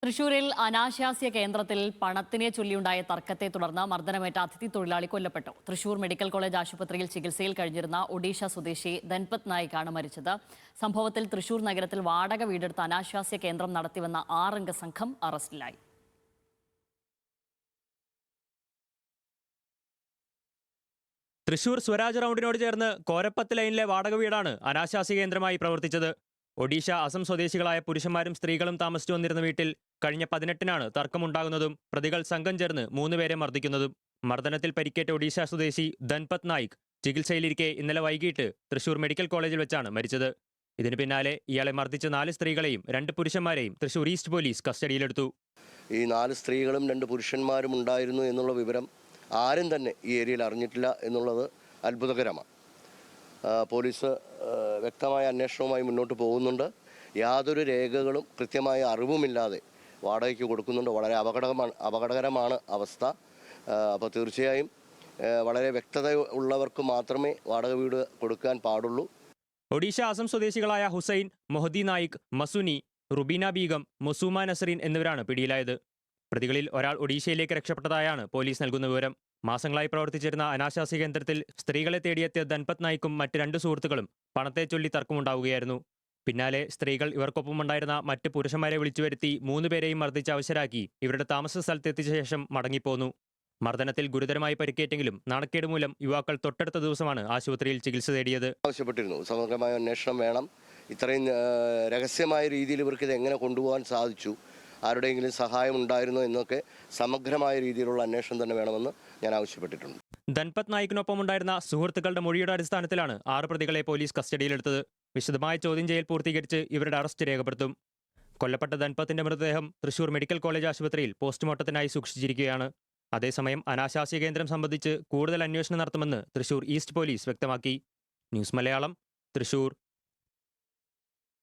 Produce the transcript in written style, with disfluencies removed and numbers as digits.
തൃശൂരിൽ അനാശാസ്യ കേന്ദ്രത്തിൽ പണത്തിനെ ചൊല്ലിയുണ്ടായ തർക്കത്തെ തുടർന്ന് മർദ്ദനമേറ്റ അതിഥി തൊഴിലാളി കൊല്ലപ്പെട്ടു. തൃശൂർ മെഡിക്കൽ കോളേജ് ആശുപത്രിയിൽ ചികിത്സയിൽ കഴിഞ്ഞിരുന്ന ഒഡീഷ സ്വദേശി ധൻപത് നായിക്കാണ് മരിച്ചത്. സംഭവത്തിൽ തൃശൂർ നഗരത്തിൽ വാടക വീടെടുത്ത് അനാശാസ്യ കേന്ദ്രം നടത്തിവന്ന 6 അംഗ സംഘം അറസ്റ്റിലായി. തൃശൂർ സ്വരാജ് റൗണ്ടിനോട് ചേർന്ന് കോരപ്പത്ത് ലൈനിലെ വാടക വീടാണ് അനാശാസ്യ കേന്ദ്രമായി പ്രവർത്തിച്ചത്. ഒഡീഷ അസം സ്വദേശികളായ പുരുഷന്മാരും സ്ത്രീകളും താമസിച്ചു വന്നിരുന്ന വീട്ടിൽ കഴിഞ്ഞ 18-നാണ് തർക്കമുണ്ടാകുന്നതും പ്രതികൾ സംഘം ചേർന്ന് 3 പേരെ മർദ്ദിക്കുന്നതും. മർദ്ദനത്തിൽ പരിക്കേറ്റ ഒഡീഷ സ്വദേശി ധൻപത് നായിക് ചികിത്സയിലിരിക്കെ ഇന്നലെ വൈകിട്ട് തൃശൂർ മെഡിക്കൽ കോളേജിൽ വെച്ചാണ് മരിച്ചത്. ഇതിനു പിന്നാലെ ഇയാളെ മർദ്ദിച്ച 4 സ്ത്രീകളെയും 2 പുരുഷന്മാരെയും തൃശൂർ ഈസ്റ്റ് പോലീസ് കസ്റ്റഡിയിലെടുത്തു. ഈ 4 സ്ത്രീകളും 2 പുരുഷന്മാരും ഉണ്ടായിരുന്നു എന്നുള്ള വിവരം ആരും തന്നെ ഈ ഏരിയയിൽ അറിഞ്ഞിട്ടില്ല എന്നുള്ളത് അത്ഭുതകരമാണ്. പോലീസ് വ്യക്തമായ അന്വേഷണവുമായി മുന്നോട്ട് പോകുന്നുണ്ട്. യാതൊരു രേഖകളും കൃത്യമായ അറിവുമില്ലാതെ വാടകയ്ക്ക് കൊടുക്കുന്നുണ്ട്. വളരെ അപകടകരമാണ് അവസ്ഥ. അപ്പോൾ തീർച്ചയായും വളരെ വ്യക്തത ഉള്ളവർക്ക് മാത്രമേ വാടക വീട് കൊടുക്കാൻ പാടുള്ളൂ. ഒഡീഷ അസം സ്വദേശികളായ ഹുസൈൻ, മൊഹദി നായിക്, മസുനി, റുബീന ബീഗം, മൊസൂമ നസറീൻ എന്നിവരാണ് പിടിയിലായത്. പ്രതികളിൽ ഒരാൾ ഒഡീഷയിലേക്ക് രക്ഷപ്പെട്ടതായാണ് പോലീസ് നൽകുന്ന വിവരം. മാസങ്ങളായി പ്രവർത്തിച്ചിരുന്ന അനാശാസ്യ കേന്ദ്രത്തിൽ സ്ത്രീകളെ തേടിയെത്തിയ ധൻപത് നായിക്കും മറ്റ് 2 സുഹൃത്തുക്കളും പണത്തെ ചൊല്ലി തർക്കമുണ്ടാവുകയായിരുന്നു. പിന്നാലെ സ്ത്രീകൾ ഇവർക്കൊപ്പമുണ്ടായിരുന്ന മറ്റ് പുരുഷന്മാരെ വിളിച്ചുവരുത്തി 3 പേരെയും മർദ്ദിച്ച് അവശരാക്കി ഇവരുടെ താമസ സ്ഥലത്തെത്തിച്ച ശേഷം മടങ്ങിപ്പോന്നു. മർദ്ദനത്തിൽ ഗുരുതരമായി പരിക്കേറ്റെങ്കിലും നാണക്കേട് മൂലം യുവാക്കൾ തൊട്ടടുത്ത ദിവസമാണ് ആശുപത്രിയിൽ ചികിത്സ തേടിയത്. ആവശ്യപ്പെട്ടിരുന്നു, സമഗ്രമായ അന്വേഷണം വേണം. ഇത്രയും രഹസ്യമായ രീതിയിൽ ഇവർക്ക് ഇത് എങ്ങനെ കൊണ്ടുപോകാൻ സാധിച്ചു, ആരുടെയെങ്കിലും സഹായം ഉണ്ടായിരുന്നോ എന്നൊക്കെ സമഗ്രമായ രീതിയിലുള്ള അന്വേഷണം തന്നെ വേണമെന്ന് ഞാൻ ആവശ്യപ്പെട്ടിട്ടുണ്ട്. ധൻപത് നായിക്കിനൊപ്പം ഉണ്ടായിരുന്ന സുഹൃത്തുക്കളുടെ മൊഴിയുടെ അടിസ്ഥാനത്തിലാണ് 6 പ്രതികളെ പോലീസ് കസ്റ്റഡിയിലെടുത്തത്. വിശദമായ ചോദ്യം ചെയ്യൽ പൂർത്തീകരിച്ച് ഇവരുടെ അറസ്റ്റ് രേഖപ്പെടുത്തും. കൊല്ലപ്പെട്ട ധൻപത്തിന്റെ മൃതദേഹം തൃശൂർ മെഡിക്കൽ കോളേജ് ആശുപത്രിയിൽ പോസ്റ്റ്മോർട്ടത്തിനായി സൂക്ഷിച്ചിരിക്കുകയാണ്. അതേസമയം അനാശാസ്യ കേന്ദ്രം സംബന്ധിച്ച് കൂടുതൽ അന്വേഷണം നടത്തുമെന്ന് തൃശൂർ ഈസ്റ്റ് പോലീസ് വ്യക്തമാക്കി. ന്യൂസ് മലയാളം, തൃശൂർ.